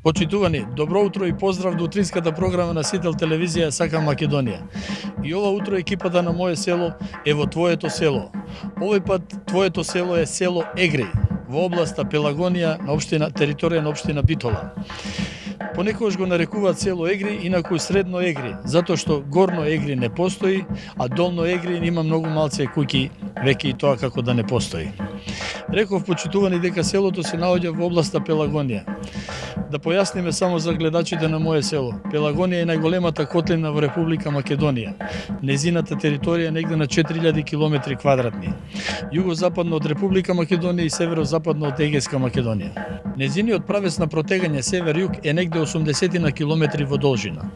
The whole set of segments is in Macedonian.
Почитувани, добро утро и поздрав до утринската програма на Сител телевизија Сакам Македонија. И ова утро екипата на Моје село е во твоето село. Овој пат твоето село е село Егри, во областа Пелагонија на општина територија на општина Битола. Понекогаш го нарекуваат село Егри, инаку Средно Егри, затоа што Горно Егри не постои, а Долно Егри има многу малце куќи, веќе и тоа како да не постои. Реков, почитувани, дека селото се наоѓа во областа Пелагонија. Да појасниме само за гледачите на Моје село. Пелагонија е најголемата котлина во Република Македонија. Незината територија е негде на 4000 километри квадратни. Југозападно од Република Македонија и северозападно од Егејска Македонија. Незиниот правец на протегање север-југ е негде 80 на километри во должина.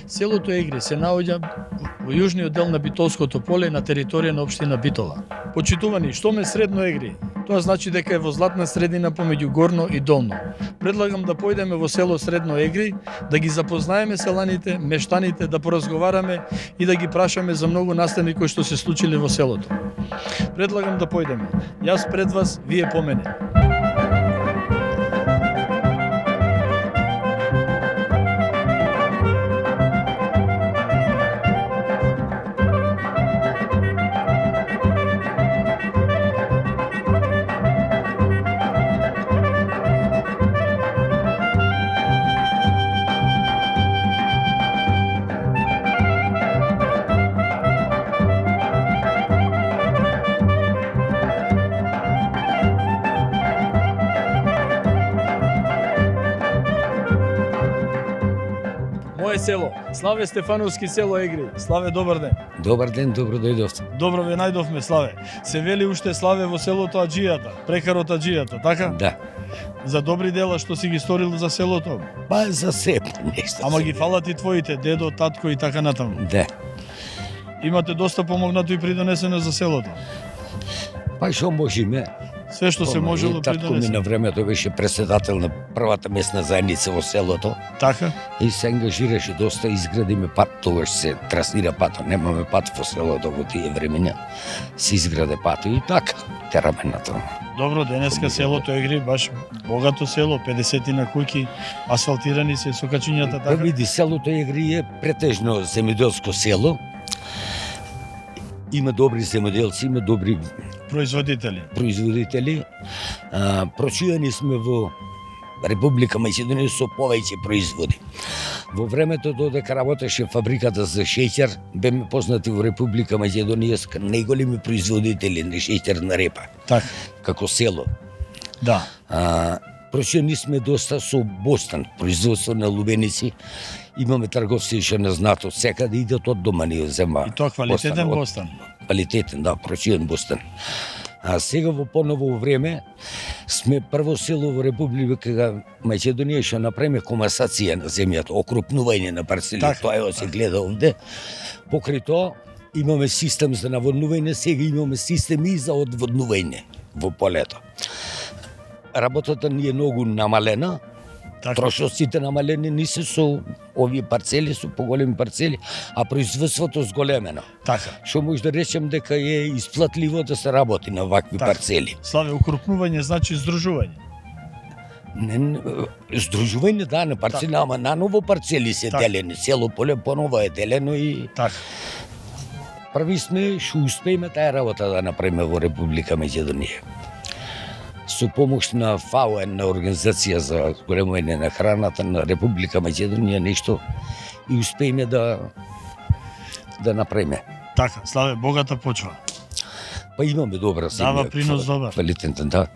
Селото Егри се наоѓа во јужниот дел на Битолското поле на територија на општина Битола. Почитувани, што ме Средно Егри? Тоа значи дека е во златна средина помеѓу Горно и Долно. Предлагам да појдеме во село Средно Егри, да ги запознаеме селаните, мештаните, да поразговараме и да ги прашаме за многу настани кои што се случиле во селото. Предлагам да појдеме. Јас пред вас, вие по мене. Моје село, Славе Стефановски, село Егри. Славе, добар ден. Добар ден, добро дојдовте. Добро ве најдовме, Славе. Се вели уште Славе во селото Аџијата, прекарот Аџијата, така? Да. За добри дела што си ги сторил за селото. Па за се нешто. Ама ги фалат и твоите, дедо, татко и така натаму. Да. Имате доста помогнато и придонесено за селото. Па што можеме? Све што се можело Татко ми придонесено. на времето беше председател на првата местна заедница во селото Така? и се ангажираше доста, изградиме пат, тогаш се трасира патот, немаме пат во селото во тие времења. Се изграде пат и така тераме на тоа. Добро, денеска селото Егри баш богато село, 50 на куќи, асфалтирани се со качињата, Па така? види, селото Егри е претежно земјоделско село. Има добри земјоделци, има добри производители. Прочијани сме во Република Македонија со повеќе производи. Во времето додека работеше фабриката за шеќер, беме познати во Република Македонија како најголеми производители на шеќер на репа, Така. како село. Да. Прочијани сме доста со бостан, производство на лубеници. Имаме трговци што не знаат од секаде, идат од дома ни зема. И тоа квалитетен бостан. Квалитетен, да, прочиен бостан. А сега во поново време сме прво село во Република Македонија што направиме комасација на земјата, окрупнување на парцели, Так, тоа е се гледа овде. Покрај тоа имаме систем за наводнување, сега имаме систем и за одводнување во полето. Работата ни е многу намалена, Така. трошоците намалени не се со овие парцели, со поголеми парцели, а производството зголемено. Така. Што може да речем дека е исплатливо да се работи на вакви Така. парцели. Славе, укрупнување значи здружување. Здружување да на парцели, ама наново парцели се Так. делени, село поле поново е делено и Така. први сме што успееме таа работа да направиме во Република Македонија. Со помош на ФАО, на Организација за големување на храната на Република Македонија, нешто и успееме да направиме. Така, Славе, богата почва. Па имаме добра земја. Дава принос добар. Квалитетен, да.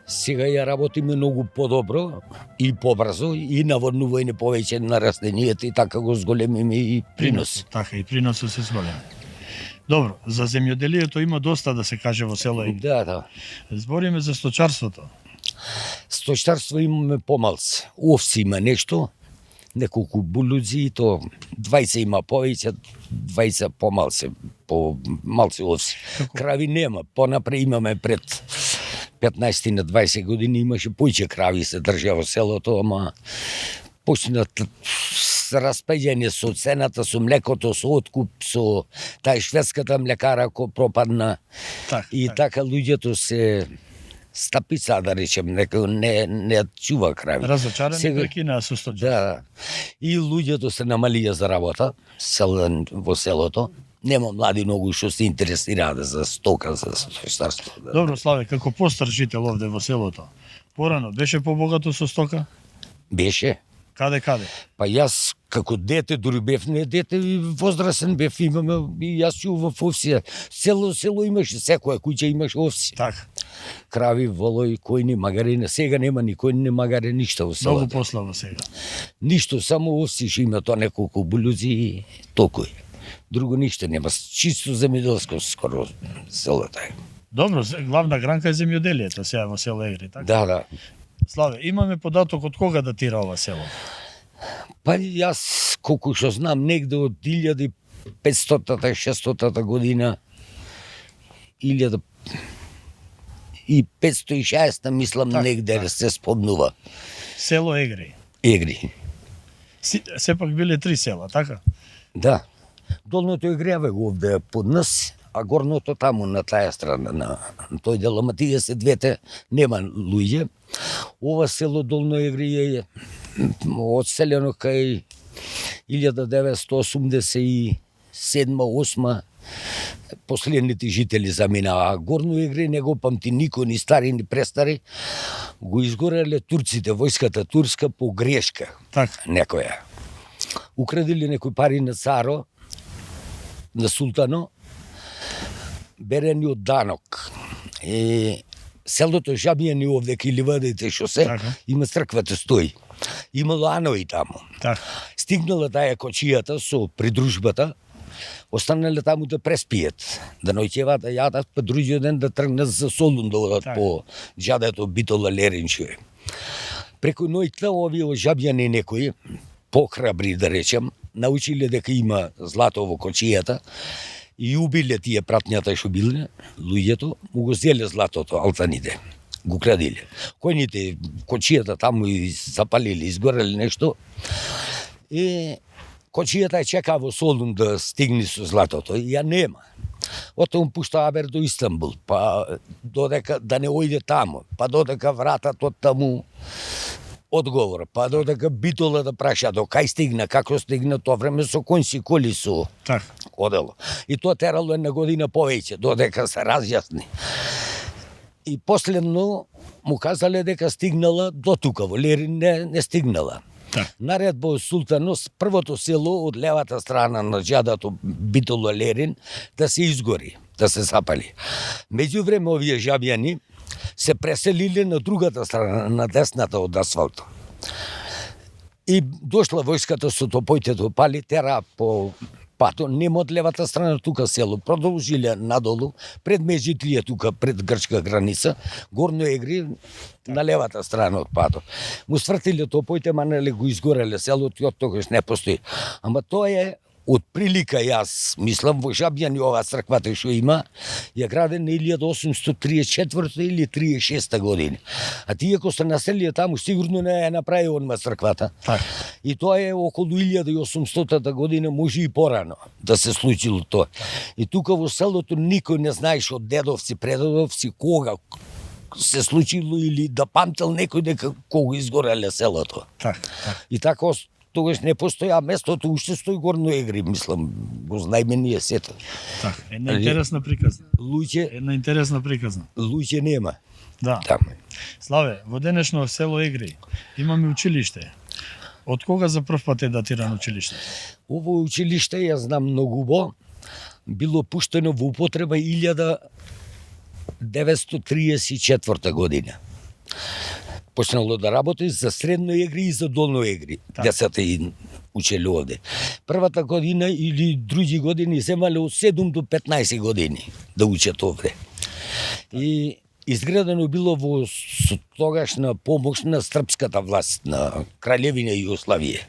Сега ја работиме многу подобро и побрзо и наводнување повеќе на растенијата и така го зголемиме и принос. Така, и приносот се зголеми. Добро, за земјоделието има доста да се каже во село Егри. Да, да. Збориме за сточарството. Сточарство имаме помалце. Овци има нешто, неколку булуци и то 20 има повеќе, 20 помалце, по малце овци. Крави нема, понапред имаме пред 15 на 20 години имаше поиќе крави се држа во селото, ама почнат распеѓање со цената, со млекото, со откуп, со таа шведската млекара кој пропадна. Так, И така луѓето се стапица, да речем, некој не чува крави. Разочарани прекинаа со стоќар. Да. И луѓето се намалија за работа во селото. Нема млади многу што се интересираат за стока, за стоштарство. Да. Добро, Славе, како постар жител овде во селото, порано беше побогато со стока? Беше. Каде? Па јас како дете, дури бев не дете, возрасен бев, имаме и јас чував овси. Село имаше, секоја куќа имаше овси. Така. Крави, волои, којни, магарене. Сега нема ни којни, магаре, ништо во селото. Многу пославо сега. Ништо, само овси што има, тоа неколку булјузи и толку. Друго ништо нема. Чисто земјоделско скоро селото е. Добро, главна гранка е земјоделието сега во село Егри, така? Да. Славе, имаме податок од кога датира ова село? Па јас, колку што знам, негде од 1500-600 година, 1560, мислам, так, негде се спомнува. Село Егри. Егри. Сепак биле 3 села, така? Да. Долното Егреве овде под нас, а горното таму на таа страна, на тој дел, ама тие се двете, нема луѓе. Ова село Долно Егри е одселено кај 1987-8 последните жители заминаа, а Горно Егри не го памти никој, ни стари, ни престари. Го изгореле турците, војската турска по грешка. Така. Некоја. Украдили некои пари на царо, на султано, берени од данок. Селото Жабијани овде кај ливадите шосе, така. Има црквата стои. Имало анои таму. Така. Стигнала таа кочијата со придружбата, останале таму да преспијат, да ноќеват, да јадат, па другиот ден да тргнат за Солун да одат така. по џадето Битола Леринче. Преку ноќта овие Жабијани некои, похрабри да речем, научиле дека има злато во кочијата и убиле тие пратњата што биле, луѓето, му го зеле златото, алтаните. Го крадиле. Којните кочијата таму и запалили, изгорели нешто. И кочијата е чека во Солун да стигне со златото, и ја нема. Отом пушта Абер до Истанбул, па додека да не ојде таму, па додека вратат од таму одговор, па додека Битола да праша до кај стигна, како стигна, тоа време со конјси коли со така. одело. И тоа терало една година повеќе, додека се разјасни. И последно му казале дека стигнала до тука, во Лерин не стигнала. Так. Наредба од султанот, првото село од левата страна на џадато Битола Лерин да се изгори, да се запали. Меѓувреме овие жабјани се преселиле на другата страна, на десната од асфалто. И дошла војската со топоите да пали, тера по пато, нема од левата страна тука село, продолжиле надолу, пред Межитлија тука, пред грчка граница, Горно Егри на левата страна од пато. Му свртиле топоите, манеле го изгореле селото и од тогаш не постои. Ама тоа е од прилика, јас мислам, во Жабјани ова црквата што има, ја градена 1834 или 36 година. А тие кои се населија таму, сигурно не ја направи онма црквата. Так. И тоа е околу 1800 година, може и порано да се случило тоа. И тука во селото никој не знаеше од дедовци, предедовци, кога се случило или да памтел некој дека кога изгореле селото. Так. И така тогаш не постои, а местото уште стои Горно Егри, мислам, го знаеме ние сето. Так, една интересна приказна. Луѓе Луѓе нема. Да. Таму. Славе, во денешно село Егри имаме училиште. Од кога за прв пат е датирано училиштето? Ово училиште, ја знам многу било пуштено во употреба 1934 година. Почнало да работи за Средно Егри и за Долно Егри. Так. Децата и учели овде. Првата година или други години земале од 7 до 15 години да учат овде. И изградено било во тогашна помош на српската власт, на Краљевина Југославија.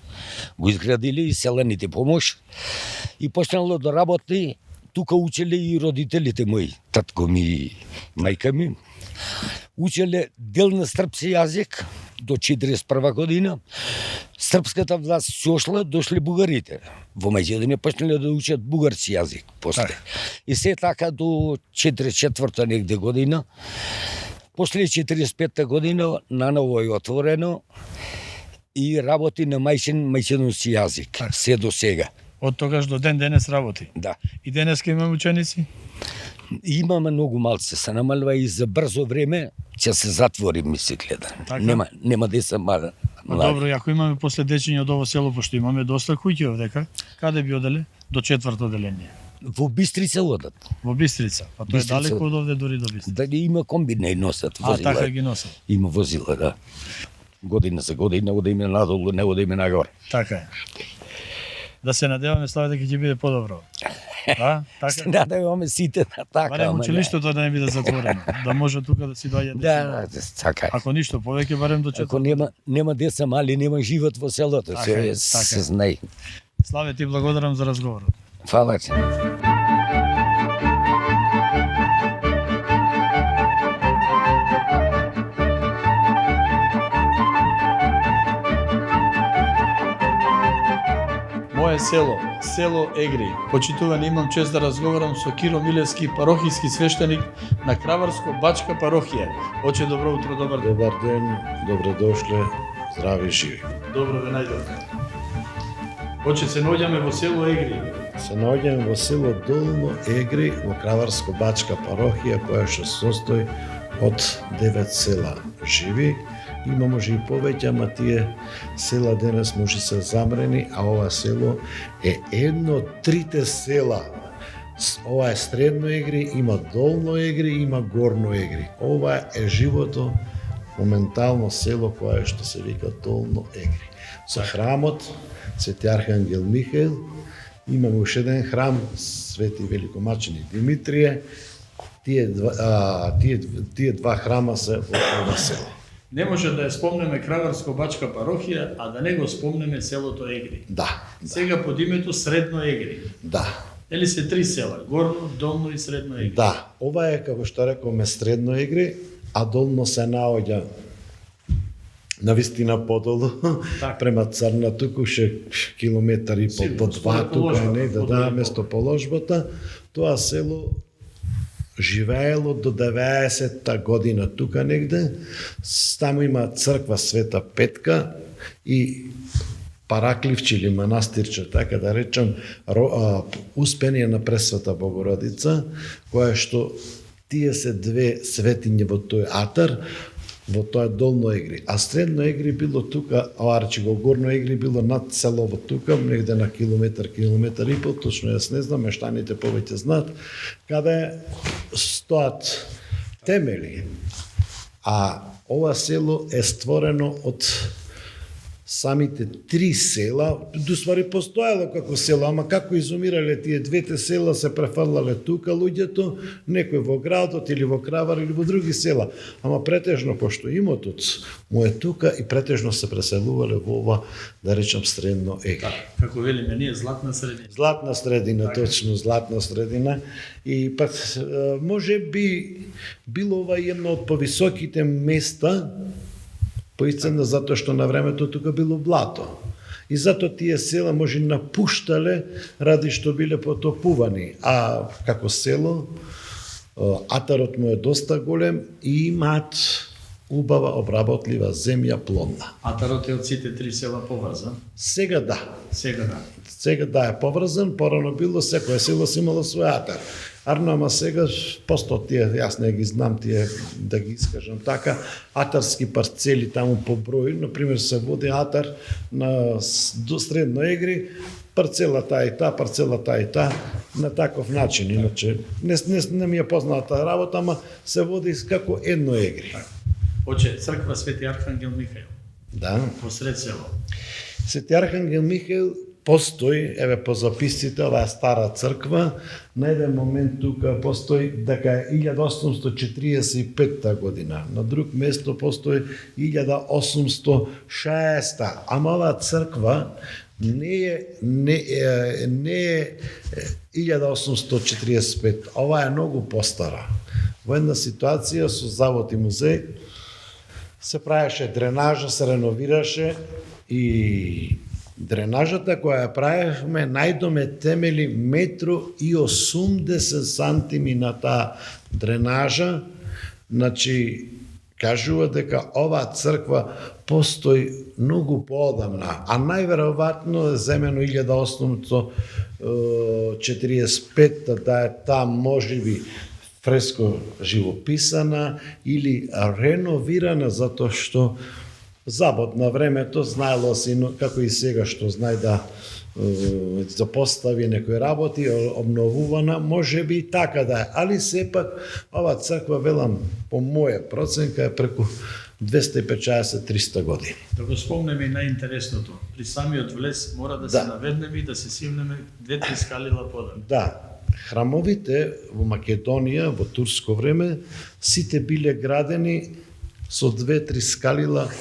Го изградиле и селените помош и почнало да работи. Тука учеле и родителите мои, татко ми и мајка ми. Учеле дел на српски јазик до 41 година. Српската власт се ошла, дошле бугарите. Во Мајдонија почнале да учат бугарски јазик после. И се така до 44 негде година После 45-та година наново е отворено и работи на мајчиноси јазик, се до сега. Од тогаш до ден денес работи. Да. И денеска имаме ученици? Имаме многу малце, се намалува и за брзо време ќе се затвори, мисли гледа. Така? Нема деца мала. Добро, и ако имаме последечење од ово село, пошто имаме доста куќи овдека, каде би оделе? До четврто оделение. Во Бистрица одат. Во Бистрица. Па тоа е Бистрица. далеко од овде дури до Бистрица. Дали има комбина и носат возила. Така ги носат. Има возила, да. Година за година одиме надолу, не одиме нагоре. Така е. Да се надеваме, Славе, дека ќе биде подобро. Да? Се Така? надеваме сите на така. Барем ама не. училиштето да не биде затворено, да може тука да си доаѓа Да, така е. Ако ништо повеќе, барем до Ако четврто. нема деца мали, нема живот во селото, Така е, се така е. знае. Славе, ти благодарам за разговорот. Фала ти. Мое село, село Егри. Почитувани, имам чест да разговарам со Киро Милевски, парохиски свештеник на Краварско-Бачка парохија. Оче, добро утро, добар ден. Добар ден, добродошле, здрави и живи. Добро ве најдовме. Оче, се наоѓаме во село Егри. Се наоѓаме во село Долно Егри, во Краварско-Бачка парохија, која што се состои од 9 села живи. Има може и повеќе, ама тие села денес може се замрени, а ова село е едно од трите села. Ова е Средно Егри, има Долно Егри, има Горно Егри. Ова е живото моментално село кое што се вика Долно Егри. Со храмот Свети Архангел Михаил, имаме уште еден храм Свети Великомаченик Димитрije. Тие два храма се во ова село. Не може да ја спомнеме Краварско-Бачка парохија, а да не го спомнеме селото Егри. Да, Сега под името Средно Егри. да. Или се три села, Горно, Долно и Средно Егри. Да, ова е, како што рековме, Средно Егри, а Долно се наоѓа на вистина подолу, Така. према Црна, туку ше километар и Сигурно, по два, според тука положбата, не, да од да, Велико. место положбата, тоа село живеело до 90-та година тука негде. Таму има црква Света Петка и паракливче или манастирче, така да речам, Успение на Пресвета Богородица, која што тие се две светиња во тој атар, во тоа Долно Егри. А Средно Егри било тука, речи го Горно Егри било над селово тука, негде на километар и пол, точно јас не знам, мештаните повеќе знаат, каде стоат темели. А ова село е створено од самите три села, дуствари постоело како село, ама како изумирале тие двете села, се префрлале тука луѓето, некој во градот или во Кравар или во други села. Ама претежно, пошто имотот му е тука и претежно се преселувале во ова, да речам, Средно Егри. Како велиме ние, златна средина. Златна средина, точно, златна средина. И пак, може би, било ова едно од повисоките места, поицена затоа што на времето тука било блато. И затоа тие села може напуштале ради што биле потопувани. А како село, атарот му е доста голем и имаат убава обработлива земја плодна. Атарот е од сите три села поврзан. Сега да. Сега да. Сега да е поврзан, порано било секој село си имало свој атар. Арно, ама сега, посто тие, јас не ги знам тие, да ги искажам така, атарски парцели таму по број, например, се води атар на до Средно Егри, парцела таа и таа, парцела таа и таа, на таков начин. Иначе, не ми е позната работа, ама се води како едно Егри. Оче, црква Свети Архангел Михаил, Да. посред село. Свети Архангел Михаил постои, еве по записците, ова е стара црква, на еден момент тука постои дека е 1845 година, на друг место постои 1860, ама оваа црква не е 1845, ова е многу постара. Во една ситуација со завод и музеј се правеше дренажа, се реновираше и дренажата која ја правевме, најдоме темели 1,80 сантими на таа дренажа, значи кажува дека оваа црква постои многу поодамна, а најверојатно е земено 1845 да е там можеби фреско живописана или реновирана, затоа што забот на времето знаело се, како и сега што знае да запостави некои работи, обновувана, може би и така да е, али сепак ова црква, велам, по моја проценка е преку 250-300 години. Да го спомнеме и најинтересното. При самиот влез мора да се наведнеме и да се симнеме 2-3 скалила подале. Да, храмовите во Македонија во турско време сите биле градени со 2-3 скалила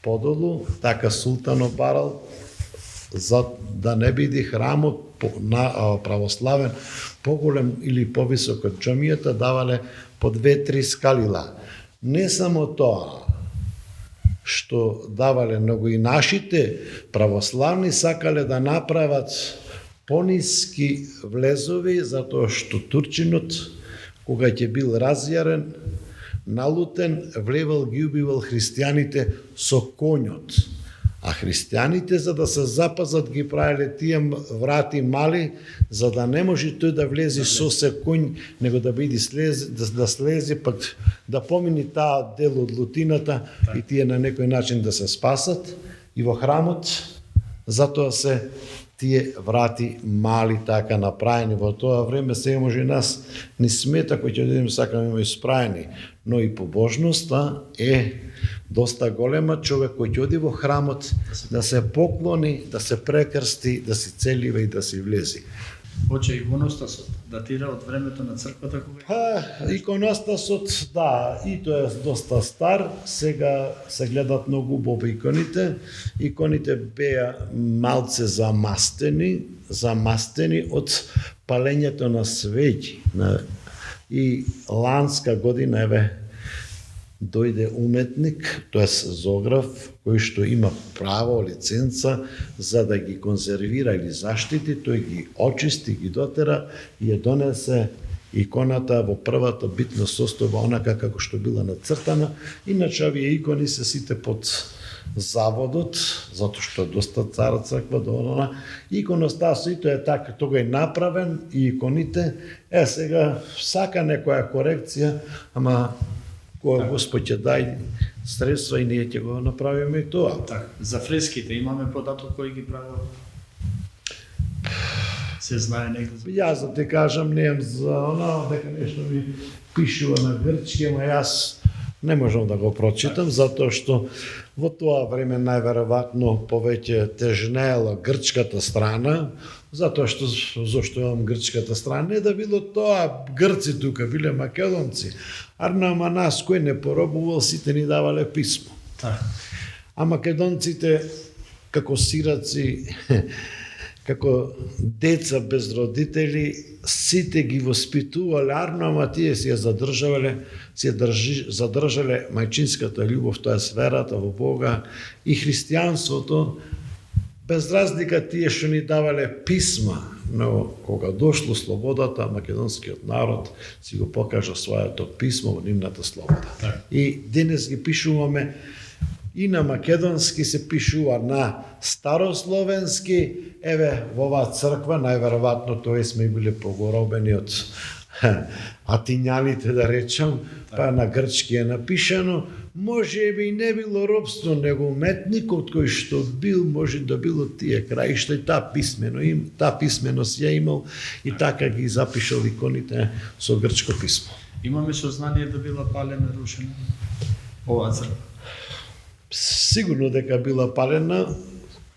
подолу, така султано барал, за да не биде храмот православен поголем или повисок од џамијата, давале по 2-3 скалила. Не само тоа, што давале, но и нашите православни сакале да направат пониски влезови, затоа што турчинот, кога ќе бил разјарен, налутен, влевал ги убивал христијаните со конјот. А христијаните, за да се запазат, ги правиле тие врати мали, за да не може тој да влезе со се конј, него да биде да слезе, пак да помини таа дел од лутината и тие на некој начин да се спасат. И во храмот, затоа се тие врати мали така направени. Во тоа време сега може нас ни смета кој ќе видиме сакаме има испраени, но и побожноста е доста голема. Човек кој ќе оди во храмот да се поклони, да се прекрсти, да се целива и да се влези. Оче иконостасот датира од времето на црквата кога? Иконостасот, да, и тоа е доста стар. Сега се гледат многу убаво иконите. Иконите беа малце замастени од палењето на свеќи. И ланска година, еве, дојде уметник, тоест зограф, кој што има право, лиценца, за да ги конзервира или заштити, тој ги очисти, ги дотера и ја донесе иконата во првата битна состојба, онака како што била нацртана. Иначе овие икони се сите под заводот, затоа што е доста цара црква до она. Иконостасот е така, тога е направен и иконите. Сега сака некоја корекција, ама која Господ ќе дај средства и ние ќе го направиме и тоа. Так, за фреските имаме податок кој ги правил? Се знае некој за... Јас да ти кажам, неам за она, дека нешто ми пишува на грчки, ама јас не можам да го прочитам, затоа што во тоа време најверојатно повеќе тежнеела грчката страна, затоа што зошто имам грчката страна, не да било тоа грци тука, биле македонци, ама нас кој не поробувал, сите ни давале писмо. Так. А македонците, како сираци, како деца без родители, сите ги воспитувале арно, ама тие си ја задржале мајчинската љубов, тоа е сверата во Бога и христијанството, без разлика тие што ни давале писма, но кога дошло слободата, македонскиот народ си го покажа своето писмо во нивната слобода. И денес ги пишуваме и на македонски се пишува на старословенски, еве во оваа црква, најверојатно тоа сме биле погоробени од атињаните, да речам, па на грчки е напишано, може би не било робство, него уметникот кој што бил, може да било тие краишта и таа писменост ја имал и така ги запишал иконите со грчко писмо. Имаме сознание да била палена, рушена оваа црква? Сигурно дека била палена,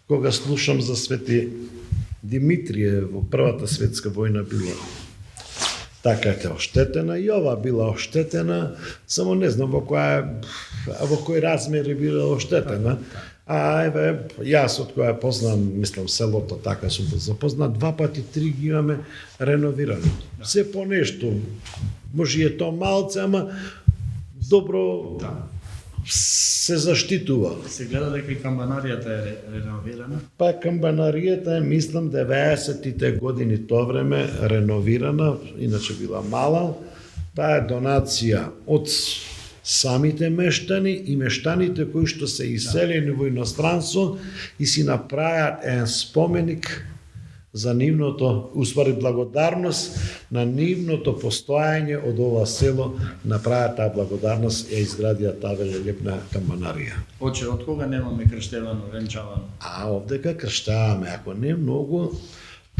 кога слушам за Свети Димитрije во Првата светска војна била така е оштетена и ова била оштетена, само не знам во кој размер е била оштетена. А еве, јас од која познам, мислам селото, така сум запознат, 2 пати 3 ги имаме реновирани. Се по нешто, може е тоа малце, ама добро се заштитува. Се гледа дека и камбанаријата е реновирана? Па камбанаријата е, мислам, 90-тите години тоа време реновирана, иначе била мала. Таа е донација од самите мештани и мештаните кои што се иселени во иностранство и си направиат еден споменик за нивното, уствари благодарност на нивното постојање од ова село, направиат таа благодарност и ја изградија таа велелепна камбанарија. Оче, од кога немаме крштевано, венчавано? А овдека крштаваме, ако не многу,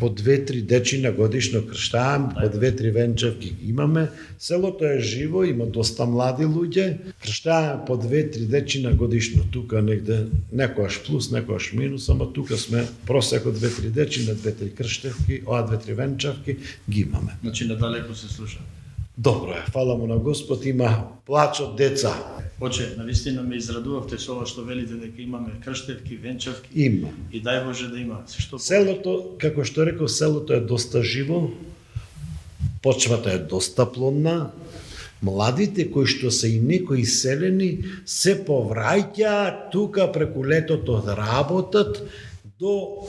по 2-3 дечина годишно крштаваме, по 2-3 венчавки имаме. Селото е живо, има доста млади луѓе. Крштаваме по 2-3 дечина годишно. Тука негде некојаш плюс, некојаш минус, ама тука сме просеко 2-3 дечина, 2-3 крштевки, ова 2-3 венчавки ги имаме. Значи недалеку се слуша. Добро е, фала му на Господ, има плач од деца. Оче, навистина ме израдувавте со ова што велите дека имаме крштевки, венчавки. Има. И дај Боже да има. Што Селото, како што реков, селото е доста живо, почвата е доста плодна, младите кои што се и некои селени се повраќаат тука преку летото да работат до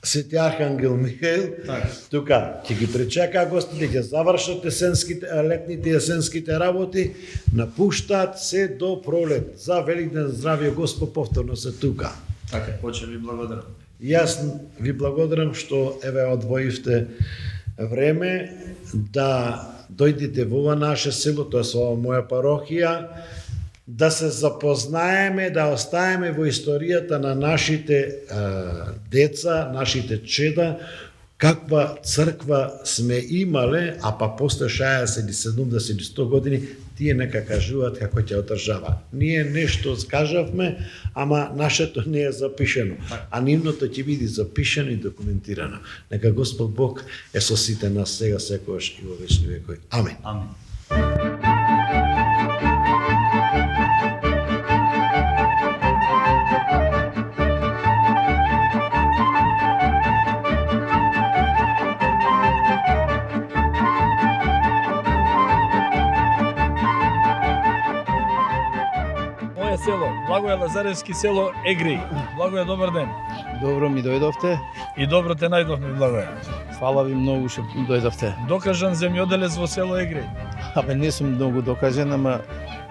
Свети Архангел Михаил, тука ќе ги пречека гостите, ќе завршат летните и есенските работи, напуштаат се до пролет. За Великден здравје Господ повторно се тука. Така, Оче, ви благодарам. Јас ви благодарам што еве одвоивте време да дојдете во ова наше село, тоа е ова моја парохија, да се запознаеме, да оставиме во историјата на нашите деца, нашите чеда, каква црква сме имале, а па после 60 или 70 или 100 години, тие нека кажуваат како ќе одржава. Ние нешто скажавме, ама нашето не е запишено, а нивното ќе биде запишено и документирано. Нека Господ Бог е со сите нас сега, секогаш и во вечни векови. Амин. Амин. Село, Благоје Лазаревски, село Егри. Благоје, добар ден. Добро ми дојдовте. И добро те најдовме, Благоје. Фала ви многу што дојдовте. Докажан земјоделец во село Егри. Абе не сум многу докажен, ама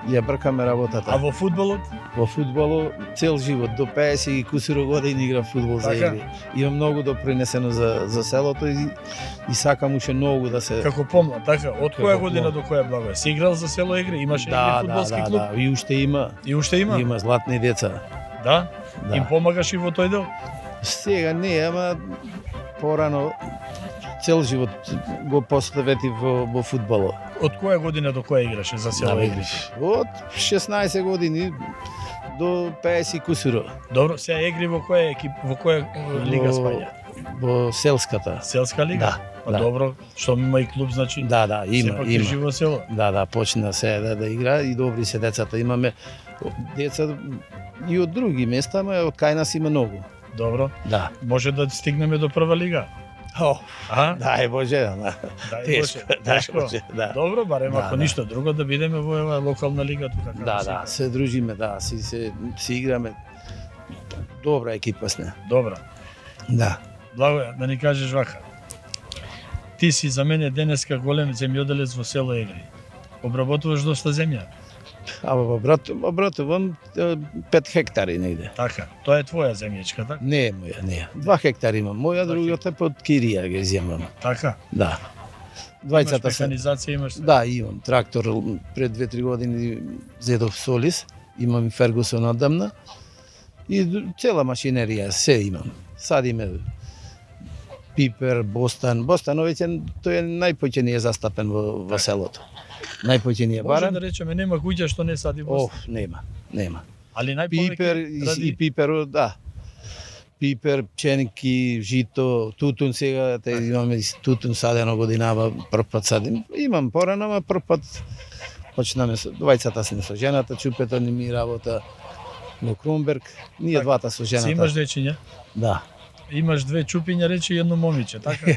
ја бркаме работата. А во фудбалот? Во фудбалот цел живот, до 50 и кусуро години играм фудбал за Егри. Има многу допринесено за селото и сакам уште многу да се... Како помлад, така? Од која година до која, Благоје? Си играл за село Егри? Имаше Егри фудбалски клуб? Да, и уште има. И уште има? Има златни деца. Да? Да. Им помагаш и во тој дел? Сега не, ама порано цел живот го посветив во фудбалот. Од која година до која играше за село Егри? Од 16 години до 50 кусуро. Добро, сега Егри во која лига спаѓа? Во селската. Селска лига? Да. Па да. добро, што има и клуб, значи. Да, има. Сепак е живо село. Да, почна се да игра и добри се децата. Имаме деца и од други места, ама од кај нас има многу. Добро. Да. Може да стигнеме до прва лига? Дај Боже, да. Тешко. Да. Добро, барем ако ништо друго да бидеме во ова локална лига тука. Да, се дружиме, да, си играме. Добра екипа сме. Добра. Да. Благоје, да ни кажеш вака. Ти си за мене денеска голем земјоделец во село Егри. Обработуваш доста земја? Обработувам 5 хектари негде. Така, тоа е твоја земјичка, така? Не е моја, не. 2 хектари имам. Моја, другата под кирија ги земам. Така? Да. Имаш механизација, имаш? Да, имам трактор. Пред 2-3 години зедов Солис, имам и Фергусон одамна. И цела машинерија, се имам. Садиме пипер, бостан. Бостановиќе тој е најпоќе не е застапен во селото. Најпоќе не е баран. Може да речеме нема куќа што не сади бостан. Нема. Али најповеќе пипер и пипер, да. Пипер, пченки, жито, тутун сега, имаме тутун садено годинава, прв пат садим. Имам порано, ама прв пат почнаме со двајцата сме со жената, чупето ни ми работа во Крумберг. Ние двата со жената. Си имаш дечиња? Да. Имаш 2 чупиња, рече, и едно момиче, така?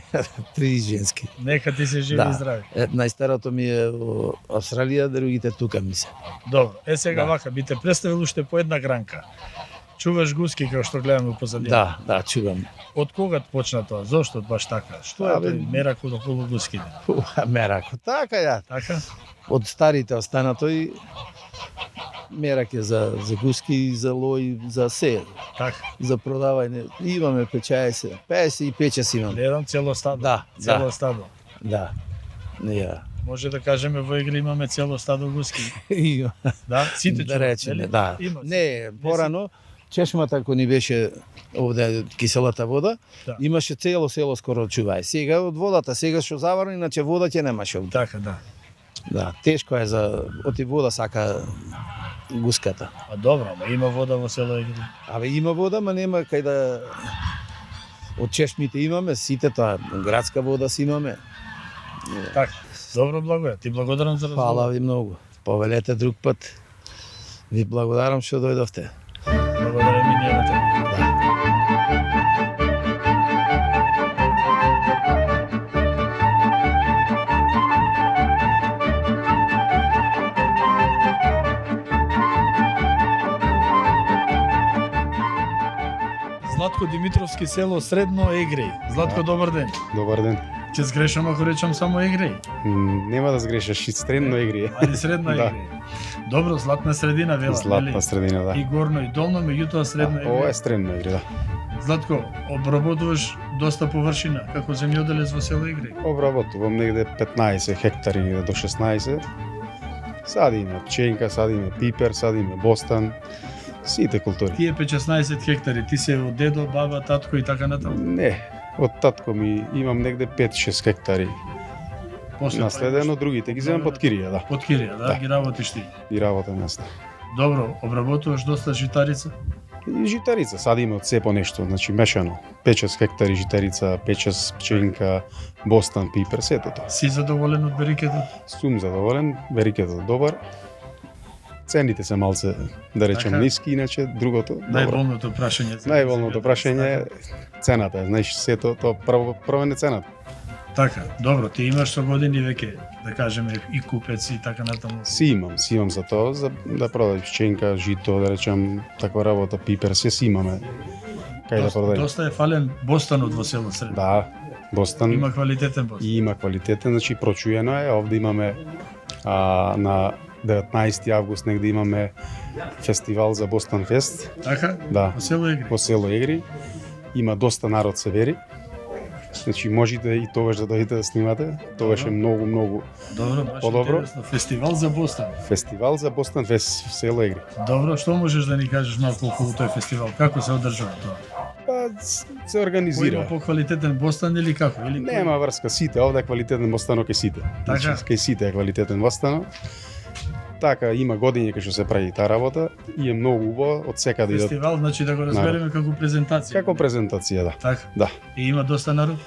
3 женски. Нека ти се живи и здрави. Најстарото ми е во Австралија, другите тука ми се. Добро. Сега вака, би те представил уште по една гранка. Чуваш гуски, како што гледаме позадина? Да, чувам. Од кога почна тоа? Зошто баш така? Што е тој меракот околу гуските? Мерако, така ја. Така? Од старите остана тој мерак е за гуски, за лој, за се, Така. за продавање. Имаме печаје се, 55 час имаме. Гледам цело стадо. Да, Цело да. стадо. Да. Ја. Може да кажеме во игри имаме цело стадо гуски. Има. Да, сите Да речеме, нели? да. Има. Не, порано чешмата ако ни беше овде киселата вода, Да. имаше цело село скоро чувај. Сега од водата, сега што заварно, иначе вода ќе немаше овде. Така, да. Да, тешко е за оти вода сака гуската. А добро, ама има вода во село игри. Абе има вода, ма нема кај да од чешмите имаме, сите тоа градска вода си имаме. Така. Добро, Благоја. Ти благодарам за разговор. Фала ви многу. Повелете друг пат. Ви благодарам што дојдовте. Благодарам и ние на тебе. Златко Димитровски, село Средно Егреј. Златко, добар ден. Добар ден. Ќе сгрешам ако речам само Егреј. Нема да сгрешаш, и средно игри е. Али Средна Да. Егреј. Добро, златна средина вела, Златна средина, да. И горно и долно, меѓутоа Средно Ова е Егреј. средно игри, да. Златко, обработуваш доста површина како земјоделец во село Егреј. Обработувам негде 15 хектари негде до 16. Садиме пченка, садиме пипер, садиме бостан, сите култури. Тие 16 хектари, ти се од дедо, баба, татко и така натаму. Не, од татко ми имам негде 5-6 хектари. После Наследено, другите ги земам под кирија, да. Под кирија, да, Да. ги работиш ти. И работам јас. Добро, обработуваш доста житарица? И житарица, садиме од се по нешто, значи мешано. 5-6 хектари житарица, 5-6 пченка, бостан, пипер, сето тоа. Си задоволен од берикетот? Сум задоволен, верикетот добар. Цените се малце, да речем, Така. ниски, иначе другото добро. Најволното прашање. за Најволното земјоделец, прашање е така? цената, знаеш, сето тоа првен е цената. Така, добро, ти имаш со години веќе, да кажеме, и купец и така натаму. Си имам за тоа, за да продадам пченка, жито, да речем, таква работа, пипер, се имаме. Кај да продадам. Доста е фален бостанот во село Средно. Да, бостан Има квалитетен бостан. и има квалитетен, значи прочуено е, овде имаме на 19 август негде имаме фестивал за Бостан Фест, Така? да, Во село Егри. во село Егри. Има доста народ се вери. Значи можете и тогаш да дојдете да снимате. Тогаш е многу Добро, баш Подобро. интересно. Фестивал за Бостан. фестивал за Бостан Фест в село Егри. Добро, што можеш да ни кажеш малку околу тој фестивал? Како се одржува тоа? Па се Кој има организира. поквалитетен Бостан или како? Или кој? Нема врска, сите, овде е квалитетен Бостано кај сите. Значи, Така? кај сите е квалитетен Бостано. Така, има години кај што се прави таа работа и е многу убаво од секаде идат. Фестивал, значи да го разбереме како презентација. Како презентација, да. Така. Да, И има доста народ.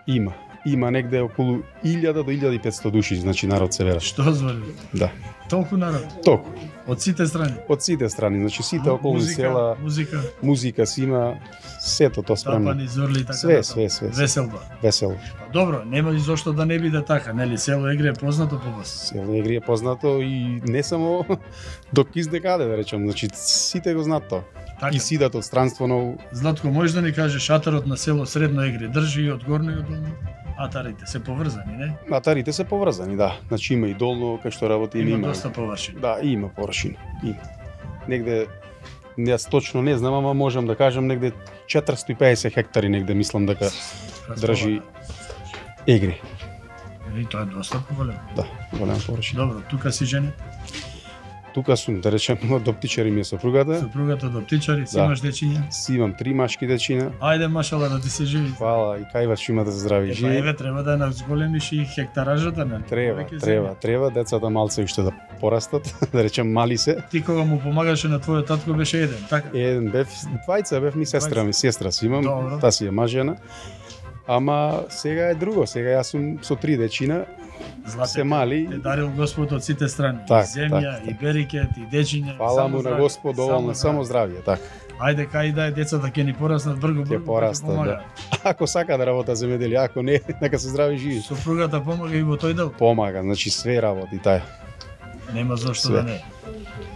има. Има негде околу 1000 до 1500 души, значи народ се верат. Што звали? Да. Толку народ Толку. од сите страни. Од сите страни, значи сите околни Музика, села, музика, музика си има, сето тоа спремно. тапани, зурли и така Све, натаму. све. Веселба. Весело. Добро, нема и зошто да не биде така, нели? Село Егре е познато по вас. Село Егри е познато и не само до киздекаде, да речем, значи сите го знаат тоа. Така. И сидат од странство ново. Златко, можеш да ни кажеш атарот на село Средно Егре држи и од горно и од долно? Атарите се поврзани, не? Атарите се поврзани, да. Значи има и долно кај што работи, Има доста површина. Да, има површина. Има. Негде јас точно не знам, ама можам да кажам негде 450 хектари негде мислам дека држи Егри. И тоа е доста поголемо. Да, голема површина. Добро, тука си женет, Тука сум, да речем, до птичари ми е сопругата. сопругата до птичари, си Да. имаш дечиња. Си имам 3 машки дечина. Ајде, машала, да ти се живи. Фала и кај вас што имате здрави и Па живи. еве, треба да зголемиш и хектаражата, не? Треба децата малце уште да порастат, да речем мали се. Ти кога му помагаше на твојот татко беше еден, така? Еден бев, двајца бев ми сестра ми, сестра си имам, Добро. таа си е мажена. Ама сега е друго, сега јас сум со 3 дечина, се мали. Те дарил Господ од сите страни. Так, и земја, так, и берикет, и дечиња. Фала му на Господ, доволно само здравје, така. Ајде, кај да е децата ќе ни пораснат бргу, Ќе порастат, да. Ако сака да работа земјоделие, ако не, нека се здрави живи. Сопругата помага и во тој дел. Помага, значи све работи тај. Нема зошто Све. да не.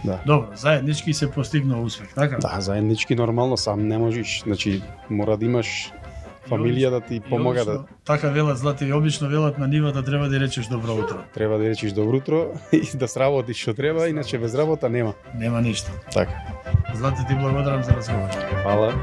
Да. Добро, заеднички се постигнал успех, така? Да, заеднички нормално сам не можеш. Значи мора да имаш фамилија да ти помага да Така велат Злати, и обично велат на нивата треба да речеш добро утро. треба да речиш добро утро и да сработиш што треба, иначе без работа нема. Нема ништо. Така. Злати, ти благодарам за разговор. Фала.